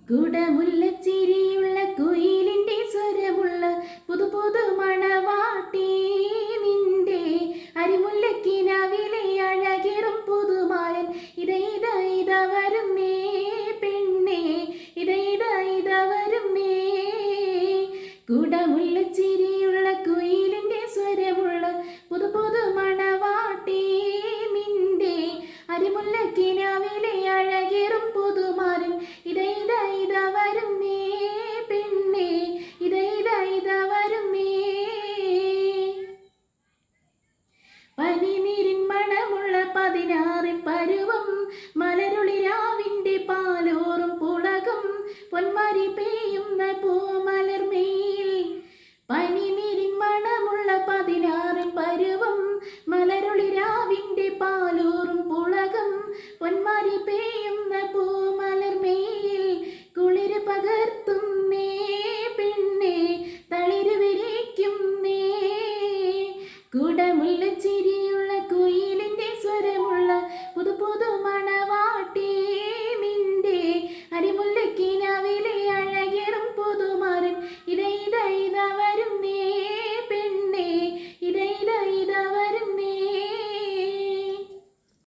കുടമുല്ലച്ചിരിയുള്ള കുയിലിന്റെ സ്വരമുള്ള പുതു പുതു മണവാട്ടി നിന്റെ അരിമുല്ലക്കിനാവിലെ അഴകേറും പുതുമാരൻ ഇത വരുന്നേ പെണ്ണേ ഇത വരുന്നേ. കുടമുല്ലച്ചിരിയുള്ള കുയിലിന്റെ സ്വരമുള്ള പുതു പുതു മണവാട്ടി നിന്റെ അരിമുല്ലക്കിനാവിലെ അഴകേറും പുതുമാരൻ ഇത വരുന്നേ പെണ്ണേ ഇത വരുന്നേ. പനിനീരിൻ മണമുള്ള 16 പരുവം മലരുളിരാവിന്റെ പാലോറും പുളകം പൊന്മാരി പെയ്യുന്ന പൂമലർമേൽ. പനിനീരിൻ മണമുള്ള 16 പരുവം മലരുളിരാവിന്റെ പാലോറും പുളകം പൊന്മാരി പെയ്യുന്ന പൂമലർമേൽ. കുളിര് പകർത്തുന്നേ പെണ്ണേ തളിര് വിരിക്കുന്നേ. കുട